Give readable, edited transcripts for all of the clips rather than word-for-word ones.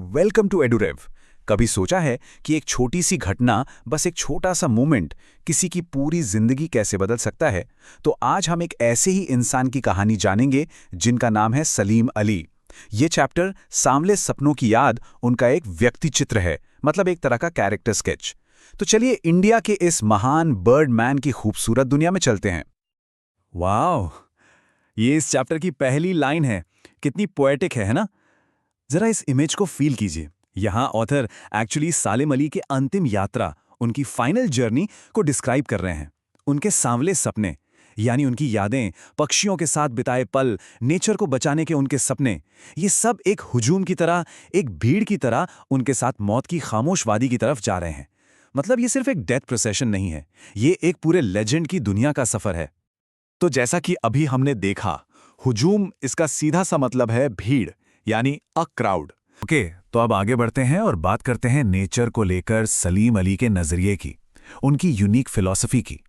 Welcome to एडुरेव। कभी सोचा है कि एक छोटी सी घटना, बस एक छोटा सा मोमेंट किसी की पूरी जिंदगी कैसे बदल सकता है? तो आज हम एक ऐसे ही इंसान की कहानी जानेंगे जिनका नाम है सलीम अली। ये चैप्टर सांवले सपनों की याद उनका एक व्यक्ति चित्र है, मतलब एक तरह का कैरेक्टर स्केच। तो चलिए इंडिया के इस महान बर्ड मैन की खूबसूरत दुनिया में चलते हैं। वाह, ये इस चैप्टर की पहली लाइन है। कितनी पोएटिक है ना? जरा इस इमेज को फील कीजिए। यहाँ ऑथर एक्चुअली सालिम अली के अंतिम यात्रा, उनकी फाइनल जर्नी को डिस्क्राइब कर रहे हैं। उनके सांवले सपने, यानी उनकी यादें, पक्षियों के साथ बिताए पल, नेचर को बचाने के उनके सपने, ये सब एक हुजूम की तरह, एक भीड़ की तरह उनके साथ मौत की खामोश वादी की तरफ जा रहे हैं। मतलब ये सिर्फ एक डेथ प्रोसेशन नहीं है, ये एक पूरे लेजेंड की दुनिया का सफर है। तो जैसा कि अभी हमने देखा, हुजूम इसका सीधा सा मतलब है भीड़, यानी अ क्राउड। ओके, तो अब आगे बढ़ते हैं और बात करते हैं नेचर को लेकर सलीम अली के नजरिए की, उनकी यूनिक फिलॉसफी की।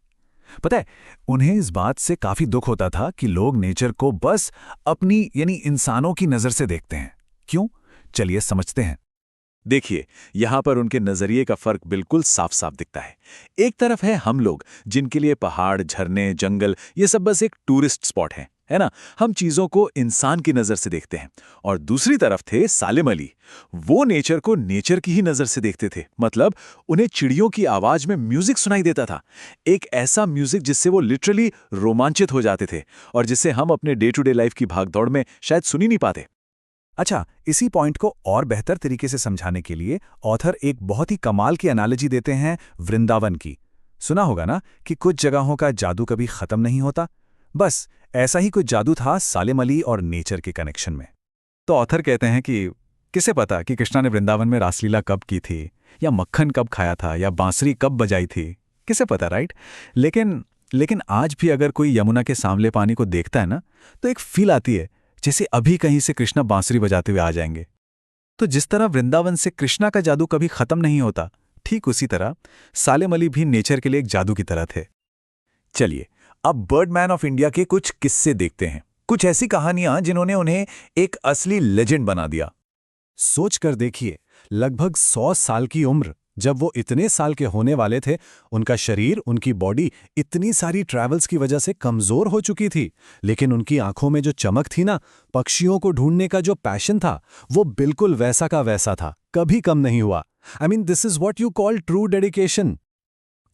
पता है, उन्हें इस बात से काफी दुख होता था कि लोग नेचर को बस अपनी यानी इंसानों की नजर से देखते हैं। क्यों? चलिए समझते हैं। देखिए, यहां पर उनके नजरिए का फर्क बिल्कुल साफ साफ दिखता है। एक तरफ है हम लोग, जिनके लिए पहाड़, झरने, जंगल ये सब बस एक टूरिस्ट स्पॉट है ना? हम चीजों को इंसान की नजर से देखते हैं। और दूसरी तरफ थे सालिम अली। वो नेचर को नेचर की ही नजर से देखते थे। मतलब उन्हें चिड़ियों की आवाज में म्यूजिक सुनाई देता था, एक ऐसा म्यूजिक जिससे वो लिटरली रोमांचित हो जाते थे और जिससे हम अपने डे टू डे लाइफ की भागदौड़ में शायद सुन ही नहीं पाते। अच्छा, इसी पॉइंट को और बेहतर तरीके से समझाने के लिए ऑथर एक बहुत ही कमाल की एनालॉजी देते हैं वृंदावन की। सुना होगा ना कि कुछ जगहों का जादू कभी खत्म नहीं होता। बस ऐसा ही कुछ जादू था सालिम अली और नेचर के कनेक्शन में। तो ऑथर कहते हैं कि किसे पता कि कृष्णा ने वृंदावन में रासलीला कब की थी, या मक्खन कब खाया था, या बांसुरी कब बजाई थी, किसे पता, राइट? लेकिन आज भी अगर कोई यमुना के सांवले पानी को देखता है ना, तो एक फील आती है जैसे अभी कहीं से कृष्णा बांसुरी बजाते हुए आ जाएंगे। तो जिस तरह वृंदावन से कृष्णा का जादू कभी खत्म नहीं होता, ठीक उसी तरह सालिम अली भी नेचर के लिए एक जादू की तरह थे। चलिए अब बर्डमैन ऑफ इंडिया के कुछ किस्से देखते हैं, कुछ ऐसी कहानियां जिन्होंने उन्हें एक असली लेजेंड बना दिया। सोच कर देखिए, लगभग 100 साल की उम्र, जब वो इतने साल के होने वाले थे, उनका शरीर, उनकी बॉडी इतनी सारी ट्रैवल्स की वजह से कमजोर हो चुकी थी, लेकिन उनकी आंखों में जो चमक थी ना, पक्षियों को ढूंढने का जो पैशन था, वो बिल्कुल वैसा का वैसा था, कभी कम नहीं हुआ। I mean, this is what you call true dedication.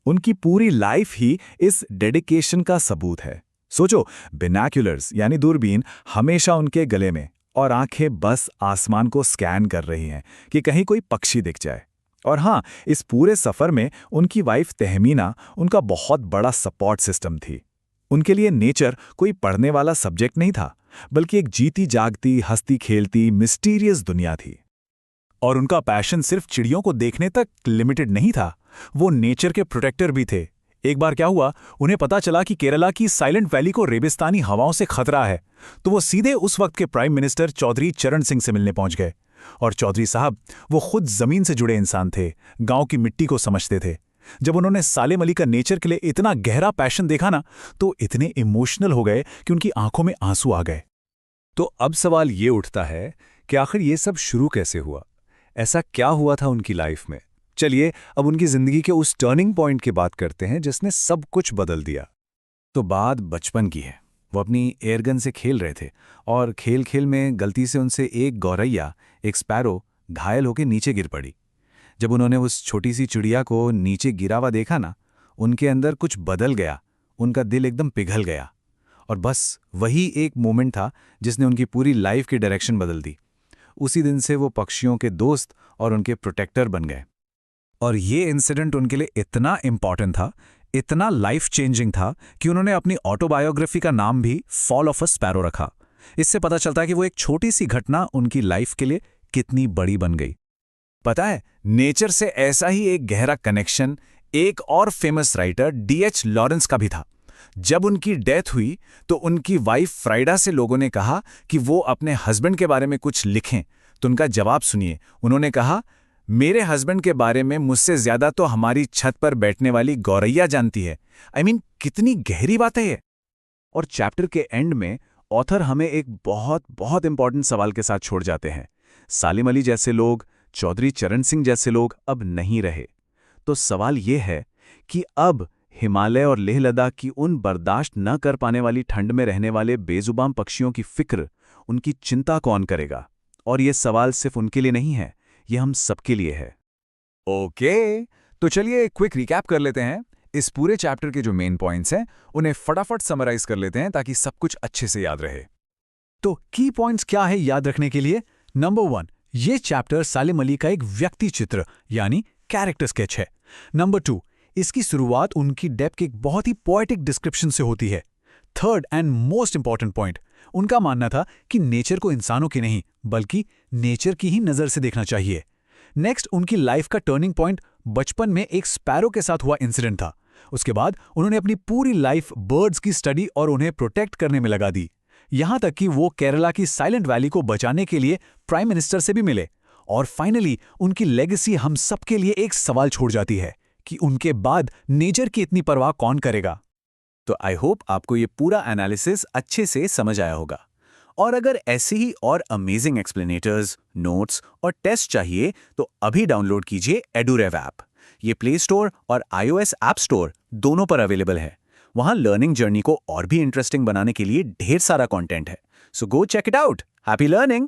उनकी पूरी लाइफ ही इस डेडिकेशन का सबूत है। सोचो, बिनैक्युलर्स यानी दूरबीन हमेशा उनके गले में, और आंखें बस आसमान को स्कैन कर रही हैं कि कहीं कोई पक्षी दिख जाए। और हाँ, इस पूरे सफर में उनकी वाइफ तहमीना उनका बहुत बड़ा सपोर्ट सिस्टम थी। उनके लिए नेचर कोई पढ़ने वाला सब्जेक्ट नहीं था, बल्कि एक जीती जागती, हंसती खेलती, मिस्टीरियस दुनिया थी। और उनका पैशन सिर्फ चिड़ियों को देखने तक लिमिटेड नहीं था, वो नेचर के प्रोटेक्टर भी थे। एक बार क्या हुआ, उन्हें पता चला कि केरला की साइलेंट वैली को रेगिस्तानी हवाओं से खतरा है, तो वो सीधे उस वक्त के प्राइम मिनिस्टर चौधरी चरण सिंह से मिलने पहुंच गए। और चौधरी साहब, वो खुद जमीन से जुड़े इंसान थे, गांव की मिट्टी को समझते थे। जब उन्होंने सालिम अली का नेचर के लिए इतना गहरा पैशन देखा ना, तो इतने इमोशनल हो गए कि उनकी आंखों में आंसू आ गए। तो अब सवाल ये उठता है कि आखिर ये सब शुरू कैसे हुआ? ऐसा क्या हुआ था उनकी लाइफ में? चलिए अब उनकी जिंदगी के उस टर्निंग पॉइंट की बात करते हैं जिसने सब कुछ बदल दिया। तो बात बचपन की है। वो अपनी एयरगन से खेल रहे थे और खेल खेल में गलती से उनसे एक गौरैया, एक स्पैरो, घायल होकर नीचे गिर पड़ी। जब उन्होंने उस छोटी सी चिड़िया को नीचे गिरा हुआ देखा ना, उनके अंदर कुछ बदल गया, उनका दिल एकदम पिघल गया। और बस वही एक मोमेंट था जिसने उनकी पूरी लाइफ की डायरेक्शन बदल दी। उसी दिन से वो पक्षियों के दोस्त और उनके प्रोटेक्टर बन गए। और ये इंसिडेंट उनके लिए इतना इंपॉर्टेंट था, इतना लाइफ चेंजिंग था कि उन्होंने अपनी ऑटोबायोग्राफी का नाम भी फॉल ऑफ अ स्पैरो रखा। इससे पता चलता है कि वो एक छोटी सी घटना उनकी लाइफ के लिए कितनी बड़ी बन गई। पता है, नेचर से ऐसा ही एक गहरा कनेक्शन एक और फेमस राइटर D.H. लॉरेंस का भी था। जब उनकी डेथ हुई तो उनकी वाइफ फ्राइडा से लोगों ने कहा कि वो अपने हस्बैंड के बारे में कुछ लिखें, तो उनका जवाब सुनिए। उन्होंने कहा, मेरे हस्बैंड के बारे में मुझसे ज्यादा तो हमारी छत पर बैठने वाली गौरैया जानती है। आई मीन, कितनी गहरी बात है ये। और चैप्टर के एंड में ऑथर हमें एक बहुत बहुत इंपॉर्टेंट सवाल के साथ छोड़ जाते हैं। सालिम अली जैसे लोग, चौधरी चरण सिंह जैसे लोग अब नहीं रहे। तो सवाल ये है कि अब हिमालय और लेह लद्दाख की उन बर्दाश्त न कर पाने वाली ठंड में रहने वाले बेजुबान पक्षियों की फिक्र, उनकी चिंता कौन करेगा? और ये सवाल सिर्फ उनके लिए नहीं है, ये हम सबके लिए है। ओके, तो चलिए एक क्विक रिकैप कर लेते हैं। इस पूरे चैप्टर के जो मेन पॉइंट्स हैं उन्हें फटाफट समराइज कर लेते हैं ताकि सब कुछ अच्छे से याद रहे। तो की पॉइंट्स क्या है याद रखने के लिए? नंबर 1, ये चैप्टर सालिम अली का एक व्यक्ति चित्र यानी कैरेक्टर स्केच है। नंबर 2, इसकी शुरुआत उनकी डेथ के एक बहुत ही पोएटिक डिस्क्रिप्शन से होती है। Third and most important point, उनका मानना था कि नेचर को इंसानों की नहीं बल्कि नेचर की ही नज़र से देखना चाहिए। नेक्स्ट, उनकी लाइफ का टर्निंग पॉइंट बचपन में एक स्पैरो के साथ हुआ इंसिडेंट था। उसके बाद उन्होंने अपनी पूरी लाइफ बर्ड्स की स्टडी और उन्हें प्रोटेक्ट करने में लगा दी। यहां तक कि वो केरला की साइलेंट वैली को बचाने के लिए प्राइम मिनिस्टर से भी मिले। और फाइनली उनकी लेगेसी हम सबके लिए एक सवाल छोड़ जाती है कि उनके बाद नेचर की इतनी परवाह कौन करेगा। तो आई होप आपको ये पूरा एनालिसिस अच्छे से समझ आया होगा। और अगर ऐसे ही और अमेजिंग एक्सप्लेनेटर्स, नोट्स और टेस्ट चाहिए तो अभी डाउनलोड कीजिए एडुरेव ऐप। ये प्ले स्टोर और iOS ऐप स्टोर दोनों पर अवेलेबल है। वहाँ लर्निंग जर्नी को और भी इंटरेस्टिंग बनाने के लिए ढेर सारा कंटेंट है। So go check it out. Happy learning!